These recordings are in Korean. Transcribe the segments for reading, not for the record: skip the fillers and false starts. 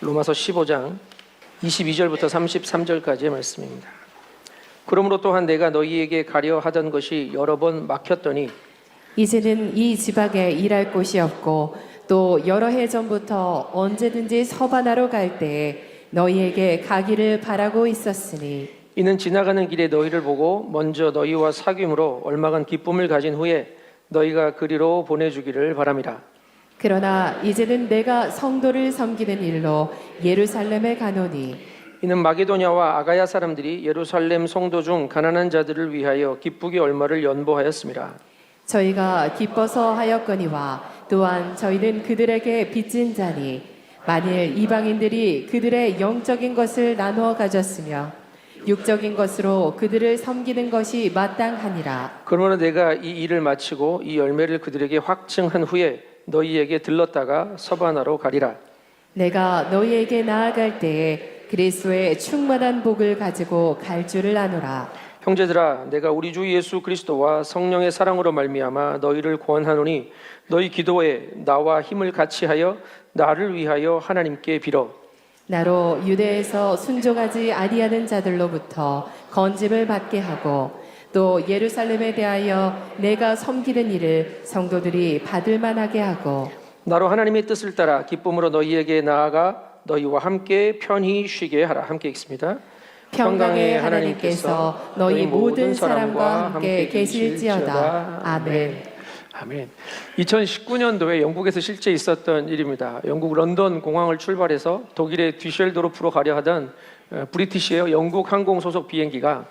로마서 15장 22절부터 33절까지의 말씀입니다. 그러므로 또한 내가 너희에게 가려 하던 것이 여러 번 막혔더니 이제는 이 지방에 일할 곳이 없고 또 여러 해 전부터 언제든지 서바나로 갈 때에 너희에게 가기를 바라고 있었으니 이는 지나가는 길에 너희를 보고 먼저 너희와 사귐으로 얼마간 기쁨을 가진 후에 너희가 그리로 보내주기를 바람이라. 그러나 이제는 내가 성도를 섬기는 일로 예루살렘에 가노니 이는 마게도냐와 아가야 사람들이 예루살렘 성도 중 가난한 자들을 위하여 기쁘게 얼마를 연보하였음이라. 저희가 기뻐서 하였거니와 또한 저희는 그들에게 빚진 자니 만일 이방인들이 그들의 영적인 것을 나누어 가졌으며 육적인 것으로 그들을 섬기는 것이 마땅하니라. 그러므로 내가 이 일을 마치고 이 열매를 그들에게 확증한 후에 너희에게 들렀다가 서바나로 가리라. 내가 너희에게 나아갈 때에 그리스도의 충만한 복을 가지고 갈 줄을 아노라. 형제들아, 내가 우리 주 예수 그리스도와 성령의 사랑으로 말미암아 너희를 권하노니 너희 기도에 나와 힘을 같이하여 나를 위하여 하나님께 빌어. 나로 유대에서 순종하지 아니하는 자들로부터 건짐을 받게 하고 또 예루살렘에 대하여 내가 섬기는 일을 성도들이 받을 만하게 하고 나로 하나님의 뜻을 따라 기쁨으로 너희에게 나아가 너희와 함께 편히 쉬게 하라. 함께 읽습니다. 평강의 하나님께서 너희 모든 사람과 함께 계실지어다. 아멘. 아멘. 2019년도에 영국에서 실제 있었던 일입니다. 영국 런던 공항을 출발해서 독일의 뒤셀도르프로 가려 하던 브리티시의 영국 항공 소속 비행기가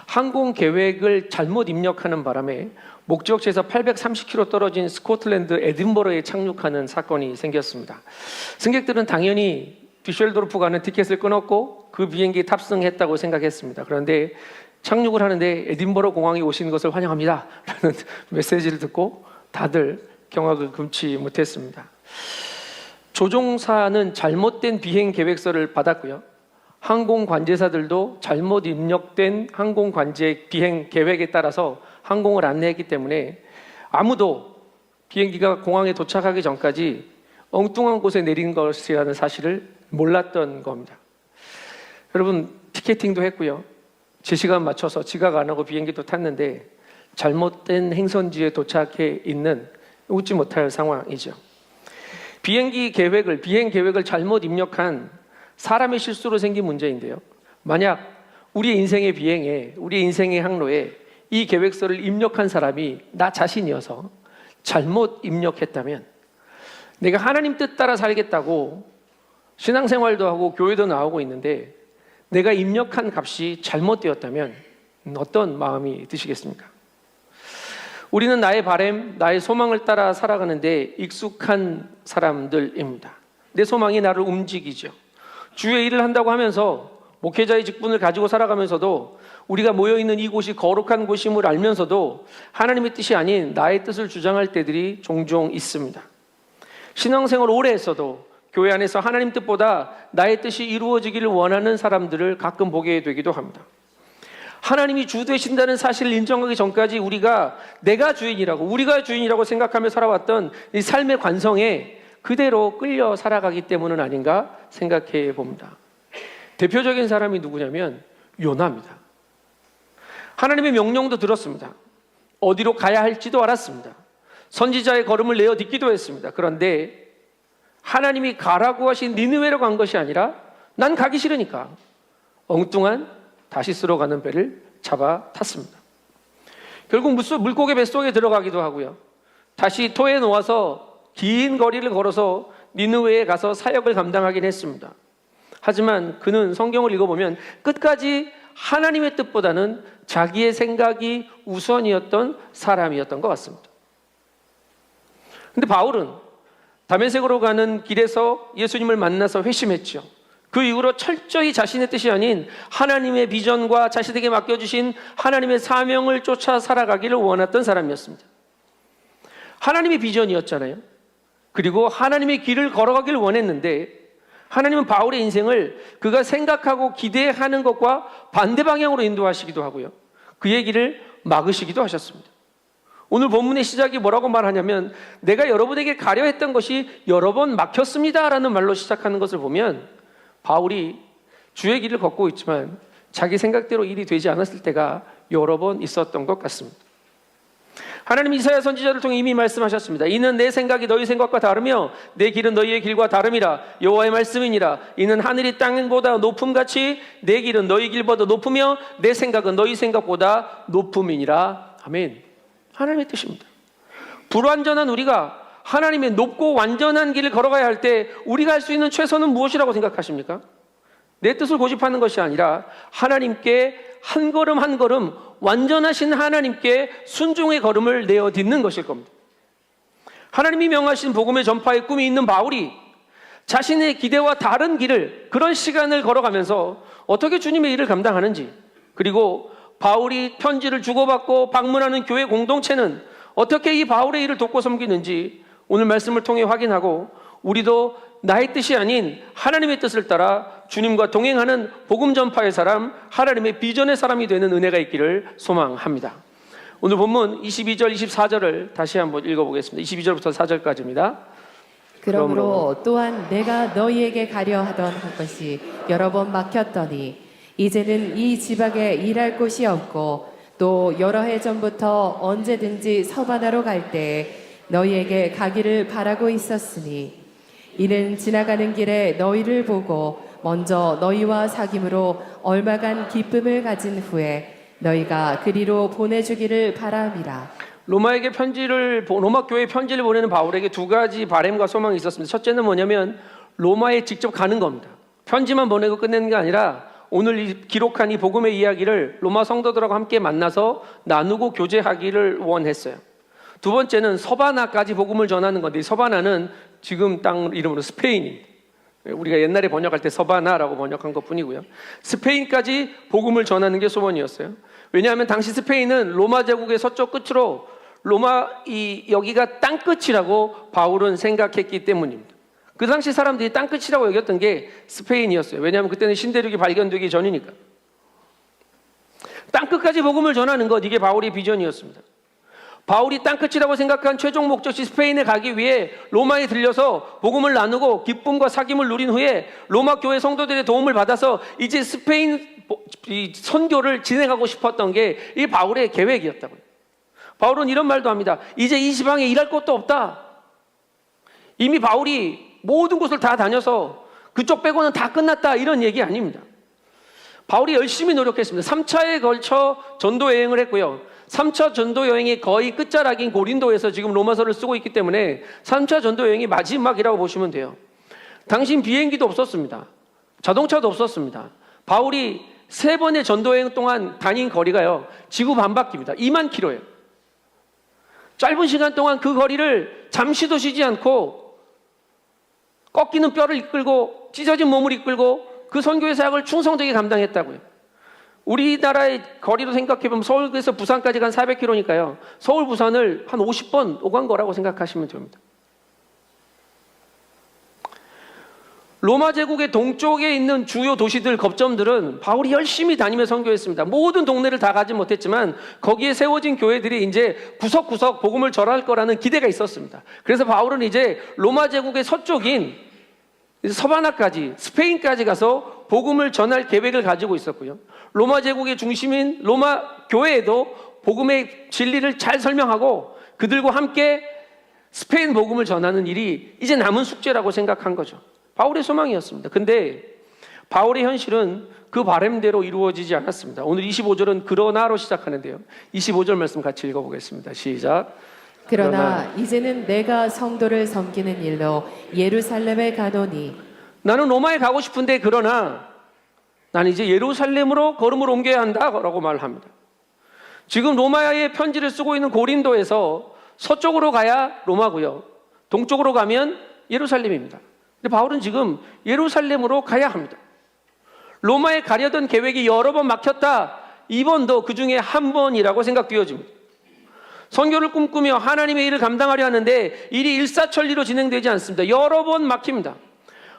항공 계획을 잘못 입력하는 바람에 목적지에서 830km 떨어진 스코틀랜드 에딘버러에 착륙하는 사건이 생겼습니다. 승객들은 당연히 뒤셀도르프 가는 티켓을 끊었고 그 비행기에 탑승했다고 생각했습니다. 그런데 착륙을 하는데 에딘버러 공항에 오신 것을 환영합니다 라는 메시지를 듣고 다들 경악을 금치 못했습니다. 조종사는 잘못된 비행 계획서를 받았고요. 항공 관제사들도 잘못 입력된 항공 관제 비행 계획에 따라서 항공을 안내했기 때문에 아무도 비행기가 공항에 도착하기 전까지 엉뚱한 곳에 내린 것이라는 사실을 몰랐던 겁니다. 여러분, 티켓팅도 했고요. 제 시간 맞춰서 지각 안 하고 비행기도 탔는데 잘못된 행선지에 도착해 있는 웃지 못할 상황이죠. 비행 계획을 잘못 입력한 사람의 실수로 생긴 문제인데요. 만약 우리의 인생의 비행에, 우리의 인생의 항로에 이 계획서를 입력한 사람이 나 자신이어서 잘못 입력했다면 내가 하나님 뜻 따라 살겠다고 신앙생활도 하고 교회도 나오고 있는데 내가 입력한 값이 잘못되었다면 어떤 마음이 드시겠습니까? 우리는 나의 바람, 나의 소망을 따라 살아가는데 익숙한 사람들입니다. 내 소망이 나를 움직이죠. 주의 일을 한다고 하면서 목회자의 직분을 가지고 살아가면서도 우리가 모여있는 이곳이 거룩한 곳임을 알면서도 하나님의 뜻이 아닌 나의 뜻을 주장할 때들이 종종 있습니다. 신앙생활 오래 했어도 교회 안에서 하나님 뜻보다 나의 뜻이 이루어지기를 원하는 사람들을 가끔 보게 되기도 합니다. 하나님이 주 되신다는 사실을 인정하기 전까지 우리가 내가 주인이라고, 우리가 주인이라고 생각하며 살아왔던 이 삶의 관성에 그대로 끌려 살아가기 때문은 아닌가 생각해 봅니다. 대표적인 사람이 누구냐면 요나입니다. 하나님의 명령도 들었습니다. 어디로 가야 할지도 알았습니다. 선지자의 걸음을 내어 딛기도 했습니다. 그런데 하나님이 가라고 하신 니느웨로 간 것이 아니라 난 가기 싫으니까 엉뚱한 다시스로 가는 배를 잡아 탔습니다. 결국 물고기 뱃속에 들어가기도 하고요. 다시 토에 놓아서 긴 거리를 걸어서 니느웨에 가서 사역을 감당하긴 했습니다. 하지만 그는 성경을 읽어보면 끝까지 하나님의 뜻보다는 자기의 생각이 우선이었던 사람이었던 것 같습니다. 근데 바울은 다메섹으로 가는 길에서 예수님을 만나서 회심했죠. 그 이후로 철저히 자신의 뜻이 아닌 하나님의 비전과 자신에게 맡겨주신 하나님의 사명을 쫓아 살아가기를 원했던 사람이었습니다. 하나님의 비전이었잖아요. 그리고 하나님의 길을 걸어가기를 원했는데 하나님은 바울의 인생을 그가 생각하고 기대하는 것과 반대 방향으로 인도하시기도 하고요. 그의 길을 막으시기도 하셨습니다. 오늘 본문의 시작이 뭐라고 말하냐면 내가 여러분에게 가려 했던 것이 여러 번 막혔습니다 라는 말로 시작하는 것을 보면 바울이 주의 길을 걷고 있지만 자기 생각대로 일이 되지 않았을 때가 여러 번 있었던 것 같습니다. 하나님 이사야 선지자를 통해 이미 말씀하셨습니다. 이는 내 생각이 너희 생각과 다르며 내 길은 너희의 길과 다름이라. 여호와의 말씀이니라. 이는 하늘이 땅보다 높음같이 내 길은 너희 길보다 높으며 내 생각은 너희 생각보다 높음이니라. 아멘. 하나님의 뜻입니다. 불완전한 우리가 하나님의 높고 완전한 길을 걸어가야 할 때 우리가 할 수 있는 최선은 무엇이라고 생각하십니까? 내 뜻을 고집하는 것이 아니라 하나님께 한 걸음 한 걸음 완전하신 하나님께 순종의 걸음을 내어 딛는 것일 겁니다. 하나님이 명하신 복음의 전파에 꿈이 있는 바울이 자신의 기대와 다른 길을, 그런 시간을 걸어가면서 어떻게 주님의 일을 감당하는지, 그리고 바울이 편지를 주고받고 방문하는 교회 공동체는 어떻게 이 바울의 일을 돕고 섬기는지 오늘 말씀을 통해 확인하고 우리도 나의 뜻이 아닌 하나님의 뜻을 따라 주님과 동행하는 복음 전파의 사람, 하나님의 비전의 사람이 되는 은혜가 있기를 소망합니다. 오늘 본문 22절, 24절을 다시 한번 읽어보겠습니다. 22절부터 4절까지입니다. 그러므로 또한 내가 너희에게 가려 하던 것이 여러 번 막혔더니 이제는 이 지방에 일할 곳이 없고 또 여러 해 전부터 언제든지 서바나로 갈 때 너희에게 가기를 바라고 있었으니 이는 지나가는 길에 너희를 보고 먼저 너희와 사귐으로 얼마간 기쁨을 가진 후에 너희가 그리로 보내주기를 바람이라. 로마 교회에 편지를 보내는 바울에게 두 가지 바람과 소망이 있었습니다. 첫째는 뭐냐면 로마에 직접 가는 겁니다. 편지만 보내고 끝내는 게 아니라 오늘 기록한 이 복음의 이야기를 로마 성도들하고 함께 만나서 나누고 교제하기를 원했어요. 두 번째는 서바나까지 복음을 전하는 건데, 서바나는 지금 땅 이름으로 스페인입니다. 우리가 옛날에 번역할 때 서바나라고 번역한 것 뿐이고요. 스페인까지 복음을 전하는 게 소원이었어요. 왜냐하면 당시 스페인은 로마 제국의 서쪽 끝으로 여기가 땅끝이라고 바울은 생각했기 때문입니다. 그 당시 사람들이 땅끝이라고 여겼던 게 스페인이었어요. 왜냐하면 그때는 신대륙이 발견되기 전이니까. 땅끝까지 복음을 전하는 것, 이게 바울의 비전이었습니다. 바울이 땅끝이라고 생각한 최종 목적지 스페인에 가기 위해 로마에 들려서 복음을 나누고 기쁨과 사귐을 누린 후에 로마 교회 성도들의 도움을 받아서 이제 스페인 선교를 진행하고 싶었던 게 이 바울의 계획이었다고요. 바울은 이런 말도 합니다. 이제 이 지방에 일할 곳도 없다. 이미 바울이 모든 곳을 다 다녀서 그쪽 빼고는 다 끝났다, 이런 얘기 아닙니다. 바울이 열심히 노력했습니다. 3차에 걸쳐 전도 여행을 했고요. 3차 전도 여행의 거의 끝자락인 고린도에서 지금 로마서를 쓰고 있기 때문에 3차 전도 여행이 마지막이라고 보시면 돼요. 당신 비행기도 없었습니다. 자동차도 없었습니다. 바울이 3번의 전도 여행 동안 다닌 거리가요, 지구 반바퀴입니다. 2만 킬로예요. 짧은 시간 동안 그 거리를 잠시도 쉬지 않고 꺾이는 뼈를 이끌고 찢어진 몸을 이끌고 그 선교의 사역을 충성되게 감당했다고요. 우리나라의 거리로 생각해보면 서울에서 부산까지 간 400km니까요. 서울, 부산을 한 50번 오간 거라고 생각하시면 됩니다. 로마 제국의 동쪽에 있는 주요 도시들, 겁점들은 바울이 열심히 다니며 선교했습니다. 모든 동네를 다 가지 못했지만 거기에 세워진 교회들이 이제 구석구석 복음을 전할 거라는 기대가 있었습니다. 그래서 바울은 이제 로마 제국의 서쪽인 서바나까지, 스페인까지 가서 복음을 전할 계획을 가지고 있었고요. 로마 제국의 중심인 로마 교회에도 복음의 진리를 잘 설명하고 그들과 함께 스페인 복음을 전하는 일이 이제 남은 숙제라고 생각한 거죠. 바울의 소망이었습니다. 근데 바울의 현실은 그 바람대로 이루어지지 않았습니다. 오늘 25절은 그러나로 시작하는데요. 25절 말씀 같이 읽어보겠습니다. 시작. 그러나 이제는 내가 성도를 섬기는 일로 예루살렘에 가노니 나는 로마에 가고 싶은데 그러나 나는 이제 예루살렘으로 걸음을 옮겨야 한다라고 말합니다. 지금 로마에 편지를 쓰고 있는 고린도에서 서쪽으로 가야 로마고요, 동쪽으로 가면 예루살렘입니다. 근데 바울은 지금 예루살렘으로 가야 합니다. 로마에 가려던 계획이 여러 번 막혔다. 이번도 그 중에 한 번이라고 생각되어집니다. 선교를 꿈꾸며 하나님의 일을 감당하려 하는데 일이 일사천리로 진행되지 않습니다. 여러 번 막힙니다.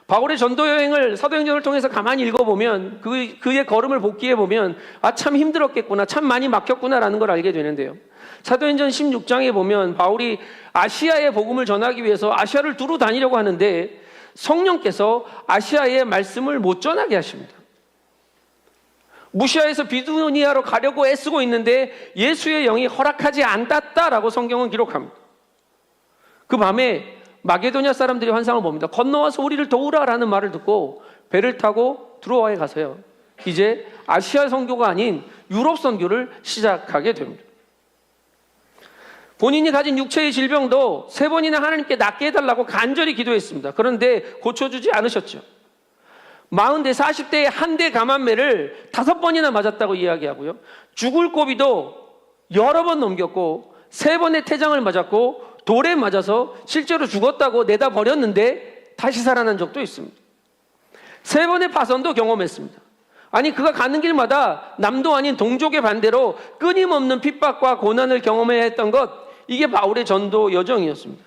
바울의 전도 여행을, 사도행전을 통해서 가만히 읽어보면 그의 걸음을 복기해보면 참 힘들었겠구나, 참 많이 막혔구나라는 걸 알게 되는데요. 사도행전 16장에 보면 바울이 아시아의 복음을 전하기 위해서 아시아를 두루 다니려고 하는데 성령께서 아시아의 말씀을 못 전하게 하십니다. 무시아에서 비두니아로 가려고 애쓰고 있는데 예수의 영이 허락하지 않았다라고 성경은 기록합니다. 그 밤에 마게도냐 사람들이 환상을 봅니다. 건너와서 우리를 도우라라는 말을 듣고 배를 타고 드로아에 가서요, 이제 아시아 선교가 아닌 유럽 선교를 시작하게 됩니다. 본인이 가진 육체의 질병도 3번이나 하나님께 낫게 해달라고 간절히 기도했습니다. 그런데 고쳐주지 않으셨죠. 40대, 40대에 한 대 감한매를 5번이나 맞았다고 이야기하고요, 죽을 고비도 여러 번 넘겼고 3번의 태장을 맞았고 돌에 맞아서 실제로 죽었다고 내다 버렸는데 다시 살아난 적도 있습니다. 3번의 파선도 경험했습니다. 아니, 그가 가는 길마다 남도 아닌 동족의 반대로 끊임없는 핍박과 고난을 경험해야 했던 것, 이게 바울의 전도 여정이었습니다.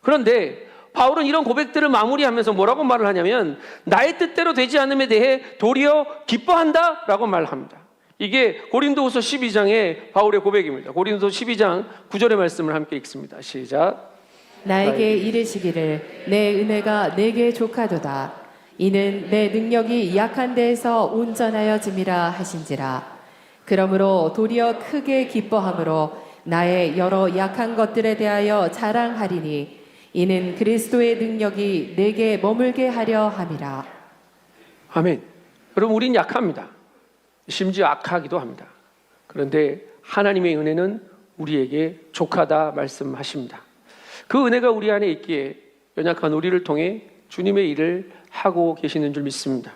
그런데 바울은 이런 고백들을 마무리하면서 뭐라고 말을 하냐면, 나의 뜻대로 되지 않음에 대해 도리어 기뻐한다 라고 말합니다. 이게 고린도후서 12장의 바울의 고백입니다. 고린도서 12장 9절의 말씀을 함께 읽습니다. 시작. 나에게 이르시기를 내 은혜가 내게 족하도다. 이는 내 능력이 약한 데에서 온전하여짐이라 하신지라. 그러므로 도리어 크게 기뻐함으로 나의 여러 약한 것들에 대하여 자랑하리니 이는 그리스도의 능력이 내게 머물게 하려 함이라. 아멘. 여러분, 우린 약합니다. 심지어 악하기도 합니다. 그런데 하나님의 은혜는 우리에게 족하다 말씀하십니다. 그 은혜가 우리 안에 있기에 연약한 우리를 통해 주님의 일을 하고 계시는 줄 믿습니다.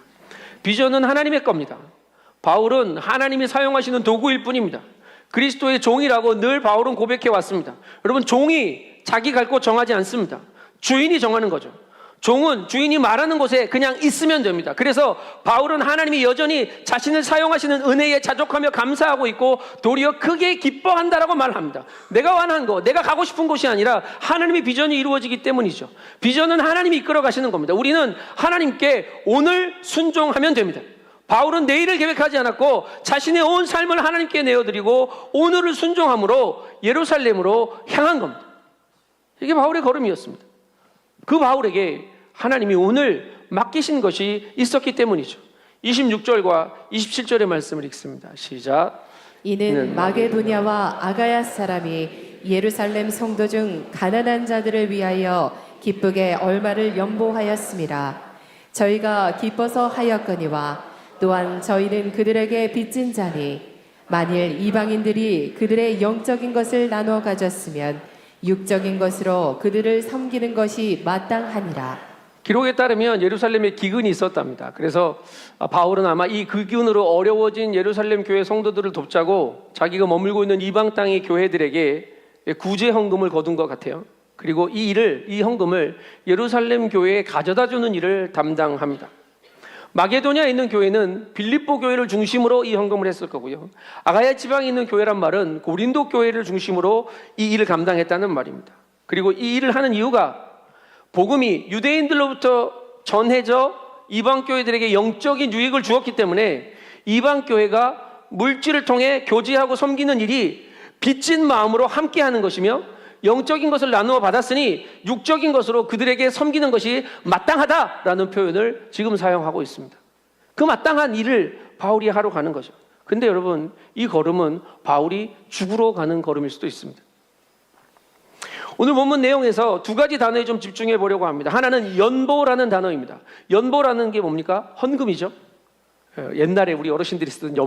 비전은 하나님의 겁니다. 바울은 하나님이 사용하시는 도구일 뿐입니다. 그리스도의 종이라고 늘 바울은 고백해 왔습니다. 여러분, 종이 자기 갈 곳 정하지 않습니다. 주인이 정하는 거죠. 종은 주인이 말하는 곳에 그냥 있으면 됩니다. 그래서 바울은 하나님이 여전히 자신을 사용하시는 은혜에 자족하며 감사하고 있고 도리어 크게 기뻐한다라고 말합니다. 내가 원한 거, 내가 가고 싶은 곳이 아니라 하나님의 비전이 이루어지기 때문이죠. 비전은 하나님이 이끌어 가시는 겁니다. 우리는 하나님께 오늘 순종하면 됩니다. 바울은 내일을 계획하지 않았고 자신의 온 삶을 하나님께 내어드리고 오늘을 순종함으로 예루살렘으로 향한 겁니다. 이게 바울의 걸음이었습니다. 그 바울에게 하나님이 오늘 맡기신 것이 있었기 때문이죠. 26절과 27절의 말씀을 읽습니다. 시작. 이는 마게도냐와 아가야 사람이 예루살렘 성도 중 가난한 자들을 위하여 기쁘게 얼마를 연보하였음이라. 저희가 기뻐서 하였거니와 또한 저희는 그들에게 빚진 자니 만일 이방인들이 그들의 영적인 것을 나누어 가졌으면 육적인 것으로 그들을 섬기는 것이 마땅하니라. 기록에 따르면 예루살렘에 기근이 있었답니다. 그래서 바울은 아마 이 기근으로 어려워진 예루살렘 교회 성도들을 돕자고 자기가 머물고 있는 이방 땅의 교회들에게 구제 헌금을 거둔 것 같아요. 그리고 이 헌금을 예루살렘 교회에 가져다 주는 일을 담당합니다. 마게도냐에 있는 교회는 빌립보 교회를 중심으로 이 헌금을 했을 거고요. 아가야 지방에 있는 교회란 말은 고린도 교회를 중심으로 이 일을 감당했다는 말입니다. 그리고 이 일을 하는 이유가 복음이 유대인들로부터 전해져 이방 교회들에게 영적인 유익을 주었기 때문에 이방 교회가 물질을 통해 교제하고 섬기는 일이 빚진 마음으로 함께하는 것이며 영적인 것을 나누어 받았으니 육적인 것으로 그들에게 섬기는 것이 마땅하다라는 표현을 지금 사용하고 있습니다. 그 마땅한 일을 바울이 하러 가는 거죠. 근데 여러분, 이 걸음은 바울이 죽으러 가는 걸음일 수도 있습니다. 오늘 본문 내용에서 2가지 단어에 좀 집중해 보려고 합니다. 하나는 연보라는 단어입니다. 연보라는 게 뭡니까? 헌금이죠. 옛날에 우리 어르신들이 쓰던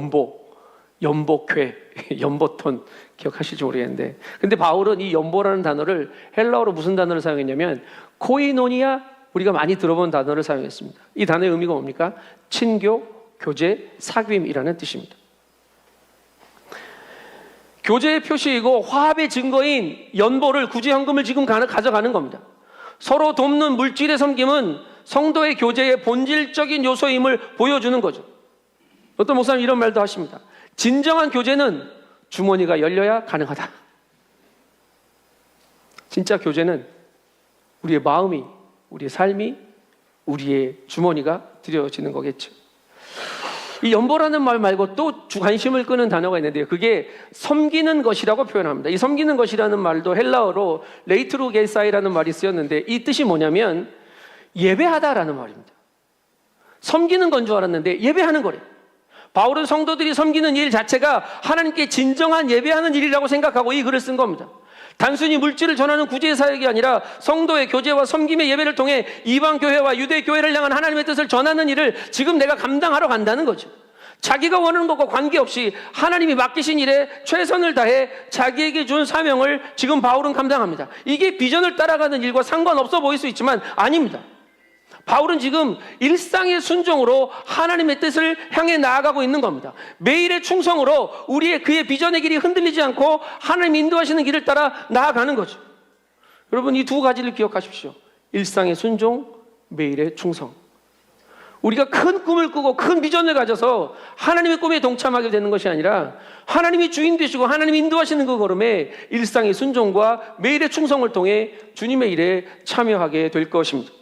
연보괴, 연보톤 기억하실지 모르겠는데, 근데 바울은 이 연보라는 단어를 헬라어로 무슨 단어를 사용했냐면 코이노니아, 우리가 많이 들어본 단어를 사용했습니다. 이 단어의 의미가 뭡니까? 친교, 교제, 사귐이라는 뜻입니다. 교제의 표시이고 화합의 증거인 연보를 구제 헌금을 지금 가져가는 겁니다. 서로 돕는 물질의 섬김은 성도의 교제의 본질적인 요소임을 보여주는 거죠. 어떤 목사님 이런 말도 하십니다. 진정한 교제는 주머니가 열려야 가능하다. 진짜 교제는 우리의 마음이, 우리의 삶이, 우리의 주머니가 드려지는 거겠죠. 이 연보라는 말 말고 또 관심을 끄는 단어가 있는데요. 그게 섬기는 것이라고 표현합니다. 이 섬기는 것이라는 말도 헬라어로 레이트루게사이라는 말이 쓰였는데 이 뜻이 뭐냐면 예배하다라는 말입니다. 섬기는 건 줄 알았는데 예배하는 거래요. 바울은 성도들이 섬기는 일 자체가 하나님께 진정한 예배하는 일이라고 생각하고 이 글을 쓴 겁니다. 단순히 물질을 전하는 구제 사역이 아니라 성도의 교제와 섬김의 예배를 통해 이방 교회와 유대 교회를 향한 하나님의 뜻을 전하는 일을 지금 내가 감당하러 간다는 거죠. 자기가 원하는 것과 관계없이 하나님이 맡기신 일에 최선을 다해 자기에게 준 사명을 지금 바울은 감당합니다. 이게 비전을 따라가는 일과 상관없어 보일 수 있지만 아닙니다. 바울은 지금 일상의 순종으로 하나님의 뜻을 향해 나아가고 있는 겁니다. 매일의 충성으로 그의 비전의 길이 흔들리지 않고 하나님이 인도하시는 길을 따라 나아가는 거죠. 여러분, 이 두 가지를 기억하십시오. 일상의 순종, 매일의 충성. 우리가 큰 꿈을 꾸고 큰 비전을 가져서 하나님의 꿈에 동참하게 되는 것이 아니라 하나님이 주인 되시고 하나님이 인도하시는 그 걸음에 일상의 순종과 매일의 충성을 통해 주님의 일에 참여하게 될 것입니다.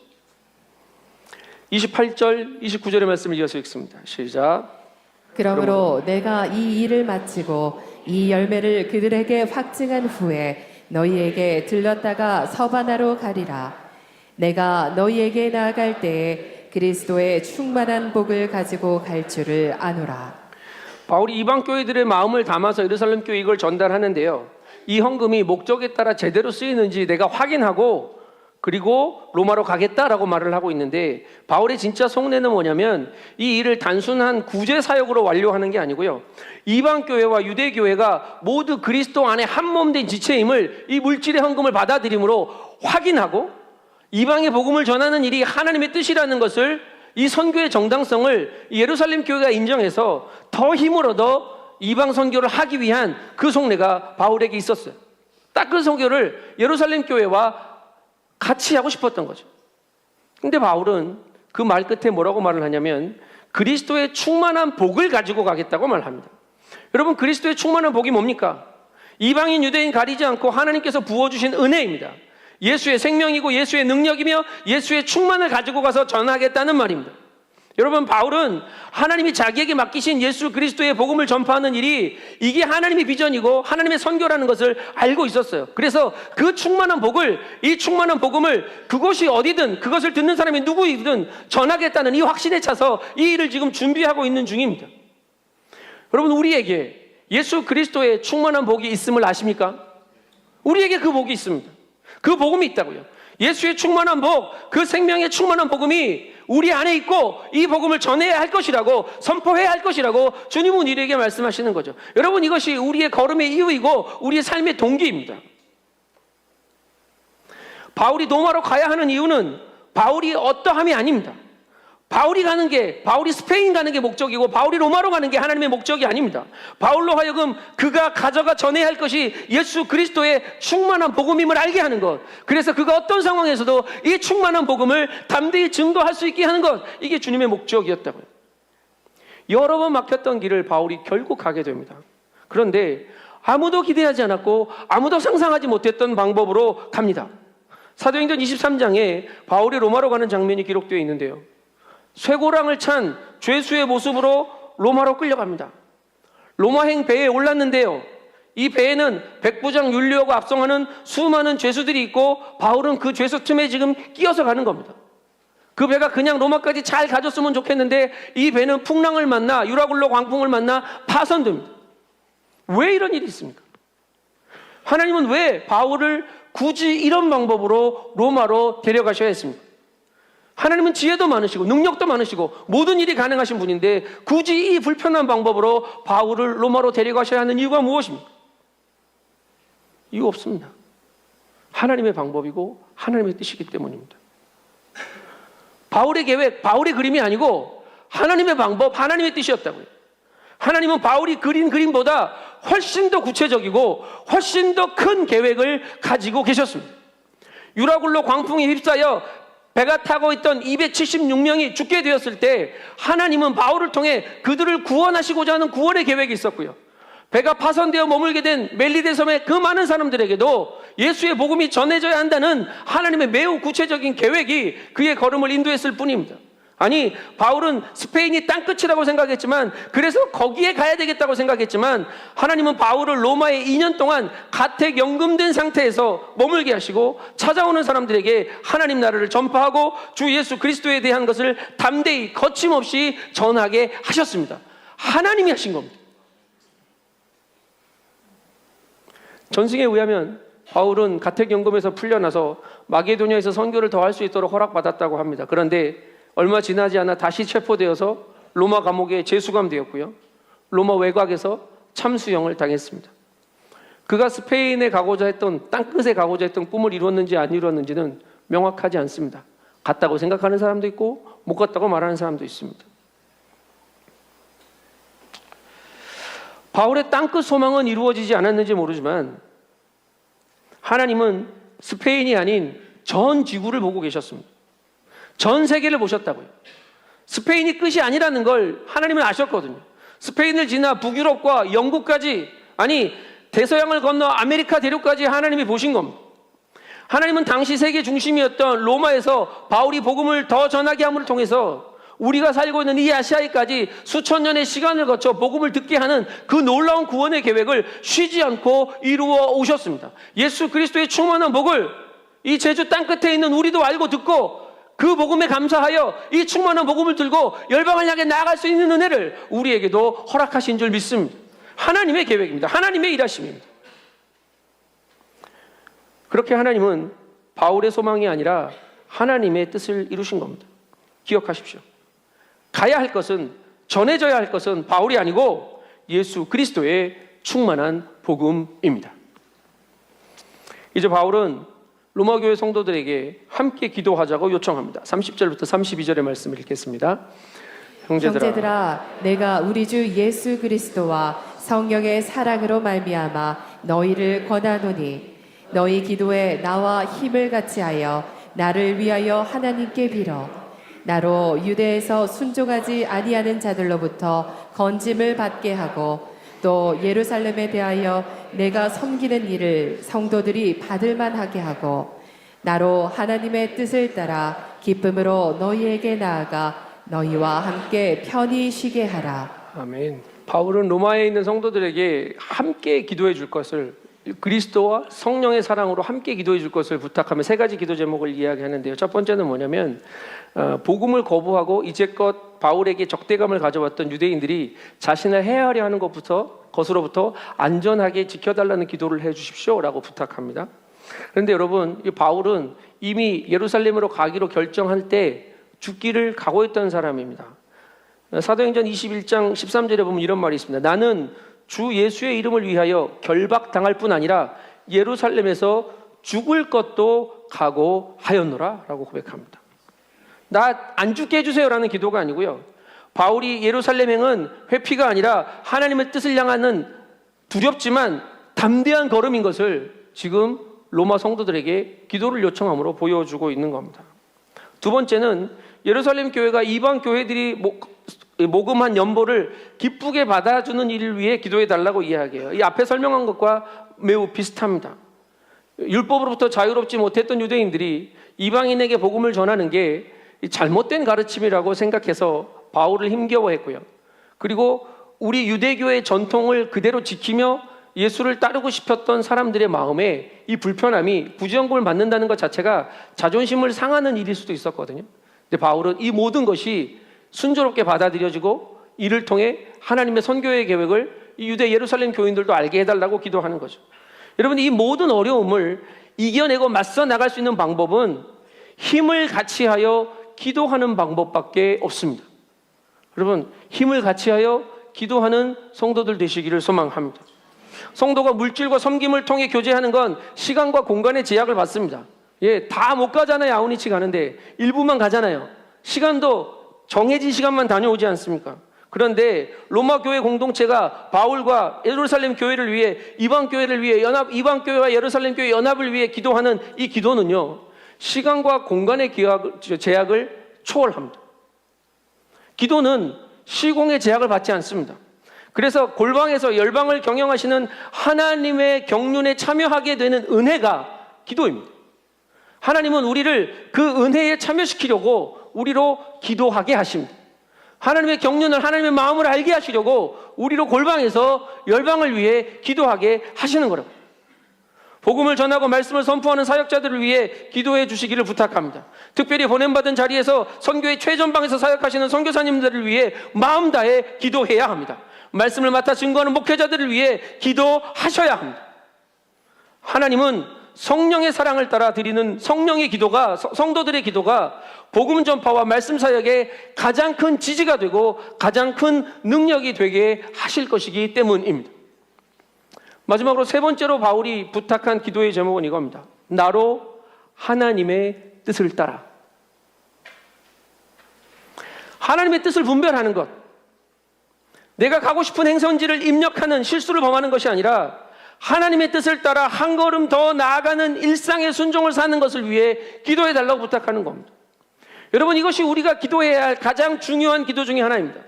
28절, 29절의 말씀을 이어서 읽습니다. 시작. 그러므로 내가 이 일을 마치고 이 열매를 그들에게 확증한 후에 너희에게 들렀다가 서바나로 가리라. 내가 너희에게 나아갈 때에 그리스도의 충만한 복을 가지고 갈 줄을 아노라. 바울이 이방 교회들의 마음을 담아서 예루살렘 교회 이걸 전달하는데요. 이 헌금이 목적에 따라 제대로 쓰이는지 내가 확인하고 그리고 로마로 가겠다라고 말을 하고 있는데 바울의 진짜 속내는 뭐냐면 이 일을 단순한 구제 사역으로 완료하는 게 아니고요. 이방 교회와 유대 교회가 모두 그리스도 안에 한 몸 된 지체임을 이 물질의 헌금을 받아들임으로 확인하고 이방의 복음을 전하는 일이 하나님의 뜻이라는 것을 이 선교의 정당성을 예루살렘 교회가 인정해서 더 힘을 얻어 이방 선교를 하기 위한 그 속내가 바울에게 있었어요. 딱 그 선교를 예루살렘 교회와 같이 하고 싶었던 거죠. 근데 바울은 그 말 끝에 뭐라고 말을 하냐면 그리스도의 충만한 복을 가지고 가겠다고 말합니다. 여러분, 그리스도의 충만한 복이 뭡니까? 이방인 유대인 가리지 않고 하나님께서 부어주신 은혜입니다. 예수의 생명이고 예수의 능력이며 예수의 충만을 가지고 가서 전하겠다는 말입니다. 여러분, 바울은 하나님이 자기에게 맡기신 예수 그리스도의 복음을 전파하는 일이 이게 하나님의 비전이고 하나님의 선교라는 것을 알고 있었어요. 그래서 그 충만한 복을, 이 충만한 복음을 그곳이 어디든 그것을 듣는 사람이 누구이든 전하겠다는 이 확신에 차서 이 일을 지금 준비하고 있는 중입니다. 여러분, 우리에게 예수 그리스도의 충만한 복이 있음을 아십니까? 우리에게 그 복이 있습니다. 그 복음이 있다고요. 예수의 충만한 복, 그 생명의 충만한 복음이 우리 안에 있고 이 복음을 전해야 할 것이라고, 선포해야 할 것이라고 주님은 우리에게 말씀하시는 거죠. 여러분, 이것이 우리의 걸음의 이유이고 우리의 삶의 동기입니다. 바울이 로마로 가야 하는 이유는 바울이 어떠함이 아닙니다. 바울이 스페인 가는 게 목적이고 바울이 로마로 가는 게 하나님의 목적이 아닙니다. 바울로 하여금 그가 가져가 전해야 할 것이 예수 그리스도의 충만한 복음임을 알게 하는 것, 그래서 그가 어떤 상황에서도 이 충만한 복음을 담대히 증거할 수 있게 하는 것, 이게 주님의 목적이었다고요. 여러 번 막혔던 길을 바울이 결국 가게 됩니다. 그런데 아무도 기대하지 않았고 아무도 상상하지 못했던 방법으로 갑니다. 사도행전 23장에 바울이 로마로 가는 장면이 기록되어 있는데요. 쇠고랑을 찬 죄수의 모습으로 로마로 끌려갑니다. 로마행 배에 올랐는데요. 이 배에는 백부장 율리오가 압송하는 수많은 죄수들이 있고 바울은 그 죄수 틈에 지금 끼어서 가는 겁니다. 그 배가 그냥 로마까지 잘 가졌으면 좋겠는데 이 배는 풍랑을 만나, 유라굴로 광풍을 만나 파손됩니다. 왜 이런 일이 있습니까? 하나님은 왜 바울을 굳이 이런 방법으로 로마로 데려가셔야 했습니까? 하나님은 지혜도 많으시고 능력도 많으시고 모든 일이 가능하신 분인데 굳이 이 불편한 방법으로 바울을 로마로 데려가셔야 하는 이유가 무엇입니까? 이유 없습니다. 하나님의 방법이고 하나님의 뜻이기 때문입니다. 바울의 계획, 바울의 그림이 아니고 하나님의 방법, 하나님의 뜻이었다고요. 하나님은 바울이 그린 그림보다 훨씬 더 구체적이고 훨씬 더 큰 계획을 가지고 계셨습니다. 유라굴로 광풍에 휩싸여 배가 타고 있던 276명이 죽게 되었을 때 하나님은 바울을 통해 그들을 구원하시고자 하는 구원의 계획이 있었고요. 배가 파손되어 머물게 된 멜리데 섬의 그 많은 사람들에게도 예수의 복음이 전해져야 한다는 하나님의 매우 구체적인 계획이 그의 걸음을 인도했을 뿐입니다. 아니, 바울은 스페인이 땅끝이라고 생각했지만, 그래서 거기에 가야 되겠다고 생각했지만, 하나님은 바울을 로마에 2년 동안 가택연금된 상태에서 머물게 하시고, 찾아오는 사람들에게 하나님 나라를 전파하고 주 예수 그리스도에 대한 것을 담대히 거침없이 전하게 하셨습니다. 하나님이 하신 겁니다. 전승에 의하면 바울은 가택연금에서 풀려나서 마게도냐에서 선교를 더 할 수 있도록 허락받았다고 합니다. 그런데 얼마 지나지 않아 다시 체포되어서 로마 감옥에 재수감되었고요. 로마 외곽에서 참수형을 당했습니다. 그가 스페인에 가고자 했던, 땅끝에 가고자 했던 꿈을 이루었는지 안 이루었는지는 명확하지 않습니다. 갔다고 생각하는 사람도 있고 못 갔다고 말하는 사람도 있습니다. 바울의 땅끝 소망은 이루어지지 않았는지 모르지만 하나님은 스페인이 아닌 전 지구를 보고 계셨습니다. 전 세계를 보셨다고요. 스페인이 끝이 아니라는 걸 하나님은 아셨거든요. 스페인을 지나 북유럽과 영국까지, 아니 대서양을 건너 아메리카 대륙까지 하나님이 보신 겁니다. 하나님은 당시 세계 중심이었던 로마에서 바울이 복음을 더 전하게 함을 통해서 우리가 살고 있는 이 아시아에까지 수천 년의 시간을 거쳐 복음을 듣게 하는 그 놀라운 구원의 계획을 쉬지 않고 이루어 오셨습니다. 예수 그리스도의 충만한 복을 이 제주 땅끝에 있는 우리도 알고 듣고 그 복음에 감사하여 이 충만한 복음을 들고 열방을 향해 나아갈 수 있는 은혜를 우리에게도 허락하신 줄 믿습니다. 하나님의 계획입니다. 하나님의 일하심입니다. 그렇게 하나님은 바울의 소망이 아니라 하나님의 뜻을 이루신 겁니다. 기억하십시오. 가야 할 것은, 전해져야 할 것은 바울이 아니고 예수 그리스도의 충만한 복음입니다. 이제 바울은 로마 교회 성도들에게 함께 기도하자고 요청합니다. 30절부터 32절의 말씀을 읽겠습니다. 형제들아, 내가 우리 주 예수 그리스도와 성령의 사랑으로 말미암아 너희를 권하노니 너희 기도에 나와 힘을 같이하여 나를 위하여 하나님께 빌어 나로 유대에서 순종하지 아니하는 자들로부터 건짐을 받게 하고 또 예루살렘에 대하여 내가 섬기는 일을 성도들이 받을 만하게 하고 나로 하나님의 뜻을 따라 기쁨으로 너희에게 나아가 너희와 함께 편히 쉬게 하라. 아멘. 바울은 로마에 있는 성도들에게 함께 기도해 줄 것을, 그리스도와 성령의 사랑으로 함께 기도해 줄 것을 부탁하며 세 가지 기도 제목을 이야기하는데요. 첫 번째는 뭐냐면 복음을 거부하고 이제껏 바울에게 적대감을 가져왔던 유대인들이 자신을 해하려 하는 것으로부터 안전하게 지켜달라는 기도를 해 주십시오라고 부탁합니다. 그런데 여러분, 이 바울은 이미 예루살렘으로 가기로 결정할 때 죽기를 각오했던 사람입니다. 사도행전 21장 13절에 보면 이런 말이 있습니다. 나는 주 예수의 이름을 위하여 결박당할 뿐 아니라 예루살렘에서 죽을 것도 각오하였노라 라고 고백합니다. 나 안 죽게 해주세요 라는 기도가 아니고요. 바울이 예루살렘행은 회피가 아니라 하나님의 뜻을 향하는 두렵지만 담대한 걸음인 것을 지금 로마 성도들에게 기도를 요청함으로 보여주고 있는 겁니다. 두 번째는 예루살렘 교회가 이방 교회들이 모금한 연보를 기쁘게 받아주는 일을 위해 기도해 달라고 이야기해요. 이 앞에 설명한 것과 매우 비슷합니다. 율법으로부터 자유롭지 못했던 유대인들이 이방인에게 복음을 전하는 게 잘못된 가르침이라고 생각해서 바울을 힘겨워했고요. 그리고 우리 유대교의 전통을 그대로 지키며 예수를 따르고 싶었던 사람들의 마음에 이 불편함이 구제연금을 받는다는 것 자체가 자존심을 상하는 일일 수도 있었거든요. 근데 바울은 이 모든 것이 순조롭게 받아들여지고 이를 통해 하나님의 선교의 계획을 이 유대 예루살렘 교인들도 알게 해달라고 기도하는 거죠. 여러분, 이 모든 어려움을 이겨내고 맞서 나갈 수 있는 방법은 힘을 같이하여 기도하는 방법밖에 없습니다. 여러분, 힘을 같이하여 기도하는 성도들 되시기를 소망합니다. 성도가 물질과 섬김을 통해 교제하는 건 시간과 공간의 제약을 받습니다. 다 못 가잖아요. 아우니치 가는데 일부만 가잖아요. 시간도 정해진 시간만 다녀오지 않습니까? 그런데 로마 교회 공동체가 바울과 예루살렘 교회를 위해 이방 교회를 위해 이방 교회와 예루살렘 교회 연합을 위해 기도하는 이 기도는요, 시간과 공간의 제약을 초월합니다. 기도는 시공의 제약을 받지 않습니다. 그래서 골방에서 열방을 경영하시는 하나님의 경륜에 참여하게 되는 은혜가 기도입니다. 하나님은 우리를 그 은혜에 참여시키려고 우리로 기도하게 하십니다. 하나님의 경륜을, 하나님의 마음을 알게 하시려고 우리로 골방에서 열방을 위해 기도하게 하시는 거라고. 복음을 전하고 말씀을 선포하는 사역자들을 위해 기도해 주시기를 부탁합니다. 특별히 보냄받은 자리에서 선교의 최전방에서 사역하시는 선교사님들을 위해 마음 다해 기도해야 합니다. 말씀을 맡아 증거하는 목회자들을 위해 기도하셔야 합니다. 하나님은 성령의 사랑을 따라 드리는 성령의 기도가, 성도들의 기도가 복음 전파와 말씀 사역의 가장 큰 지지가 되고 가장 큰 능력이 되게 하실 것이기 때문입니다. 마지막으로 세 번째로 바울이 부탁한 기도의 제목은 이겁니다. 나로 하나님의 뜻을 따라. 하나님의 뜻을 분별하는 것. 내가 가고 싶은 행선지를 입력하는 실수를 범하는 것이 아니라 하나님의 뜻을 따라 한 걸음 더 나아가는 일상의 순종을 사는 것을 위해 기도해 달라고 부탁하는 겁니다. 여러분, 이것이 우리가 기도해야 할 가장 중요한 기도 중에 하나입니다.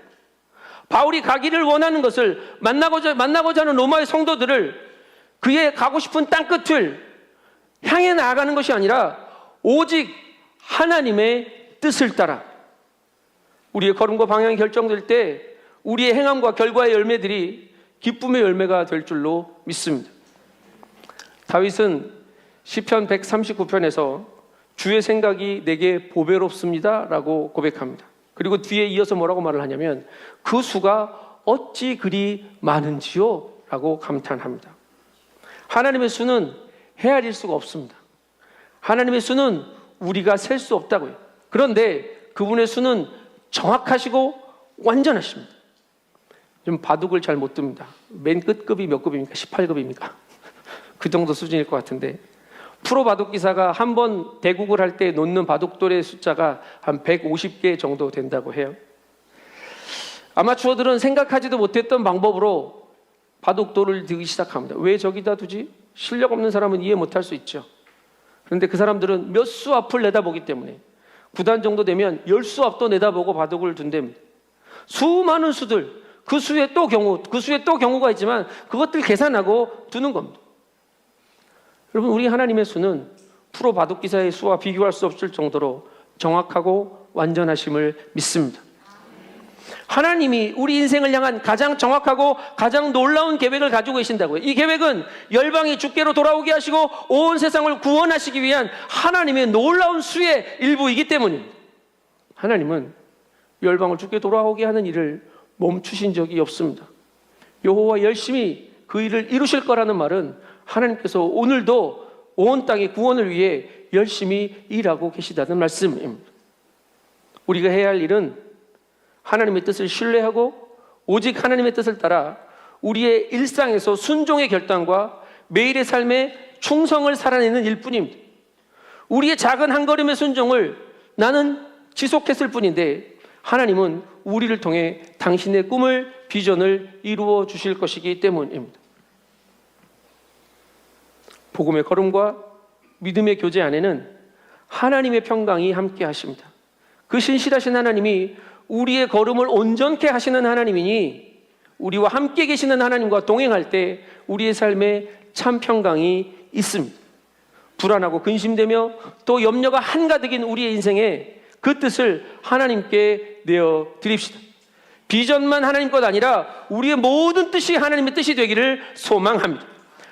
바울이 가기를 원하는 것을 만나고자 하는 로마의 성도들을 그의 가고 싶은 땅끝을 향해 나아가는 것이 아니라 오직 하나님의 뜻을 따라 우리의 걸음과 방향이 결정될 때 우리의 행함과 결과의 열매들이 기쁨의 열매가 될 줄로 믿습니다. 다윗은 시편 139편에서 주의 생각이 내게 보배롭습니다 라고 고백합니다. 그리고 뒤에 이어서 뭐라고 말을 하냐면 그 수가 어찌 그리 많은지요 라고 감탄합니다. 하나님의 수는 헤아릴 수가 없습니다. 하나님의 수는 우리가 셀 수 없다고요. 그런데 그분의 수는 정확하시고 완전하십니다. 좀 바둑을 잘 못 둡니다. 맨 끝급이 몇 급입니까? 18급입니까? 그 정도 수준일 것 같은데 프로 바둑 기사가 한 번 대국을 할 때 놓는 바둑돌의 숫자가 한 150개 정도 된다고 해요. 아마추어들은 생각하지도 못했던 방법으로 바둑돌을 두기 시작합니다. 왜 저기다 두지? 실력 없는 사람은 이해 못할 수 있죠. 그런데 그 사람들은 몇 수 앞을 내다보기 때문에 9단 정도 되면 10수 앞도 내다보고 바둑을 둔답니다. 수많은 수들, 그 수에 또 경우가 있지만 그것들 계산하고 두는 겁니다. 여러분, 우리 하나님의 수는 프로 바둑기사의 수와 비교할 수 없을 정도로 정확하고 완전하심을 믿습니다. 하나님이 우리 인생을 향한 가장 정확하고 가장 놀라운 계획을 가지고 계신다고요. 이 계획은 열방이 주께로 돌아오게 하시고 온 세상을 구원하시기 위한 하나님의 놀라운 수의 일부이기 때문입니다. 하나님은 열방을 주께 돌아오게 하는 일을 멈추신 적이 없습니다. 여호와 열심히 그 일을 이루실 거라는 말은 하나님께서 오늘도 온 땅의 구원을 위해 열심히 일하고 계시다는 말씀입니다. 우리가 해야 할 일은 하나님의 뜻을 신뢰하고 오직 하나님의 뜻을 따라 우리의 일상에서 순종의 결단과 매일의 삶에 충성을 살아내는 일뿐입니다. 우리의 작은 한 걸음의 순종을 나는 지속했을 뿐인데 하나님은 우리를 통해 당신의 꿈을, 비전을 이루어 주실 것이기 때문입니다. 복음의 걸음과 믿음의 교제 안에는 하나님의 평강이 함께 하십니다. 그 신실하신 하나님이 우리의 걸음을 온전케 하시는 하나님이니 우리와 함께 계시는 하나님과 동행할 때 우리의 삶에 참 평강이 있습니다. 불안하고 근심되며 또 염려가 한가득인 우리의 인생에 그 뜻을 하나님께 내어 드립시다. 비전만 하나님 것 아니라 우리의 모든 뜻이 하나님의 뜻이 되기를 소망합니다.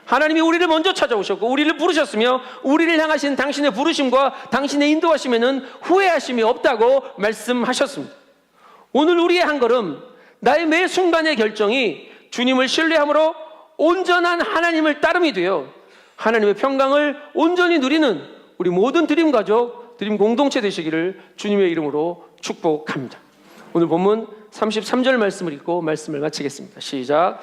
하나님이 우리를 먼저 찾아오셨고 우리를 부르셨으며 우리를 향하신 당신의 부르심과 당신의 인도하심에는 후회하심이 없다고 말씀하셨습니다. 오늘 우리의 한 걸음, 나의 매 순간의 결정이 주님을 신뢰함으로 온전한 하나님을 따름이 되어 하나님의 평강을 온전히 누리는 우리 모든 드림 가족, 드림 공동체 되시기를 주님의 이름으로 축복합니다. 오늘 본문 33절 말씀을 읽고 말씀을 마치겠습니다. 시작.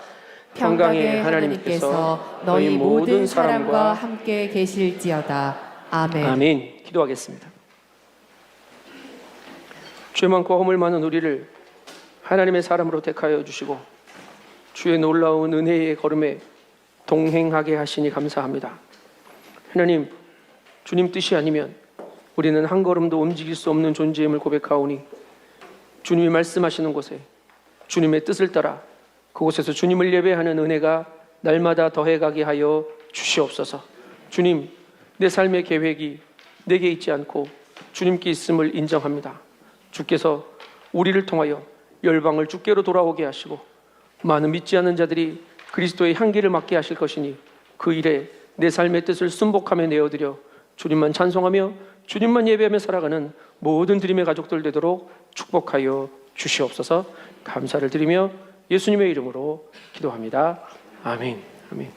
평강의 하나님께서 너희 모든 사람과 함께 계실지어다. 아멘. 아멘. 기도하겠습니다. 죄 많고 허물 많은 우리를 하나님의 사람으로 택하여 주시고 주의 놀라운 은혜의 걸음에 동행하게 하시니 감사합니다. 하나님, 주님 뜻이 아니면 우리는 한 걸음도 움직일 수 없는 존재임을 고백하오니 주님이 말씀하시는 곳에 주님의 뜻을 따라 그곳에서 주님을 예배하는 은혜가 날마다 더해가게 하여 주시옵소서. 주님, 내 삶의 계획이 내게 있지 않고 주님께 있음을 인정합니다. 주께서 우리를 통하여 열방을 주께로 돌아오게 하시고 많은 믿지 않는 자들이 그리스도의 향기를 맡게 하실 것이니 그 일에 내 삶의 뜻을 순복하며 내어드려 주님만 찬송하며 주님만 예배하며 살아가는 모든 드림의 가족들 되도록 축복하여 주시옵소서. 감사를 드리며 예수님의 이름으로 기도합니다. 아멘. 아멘.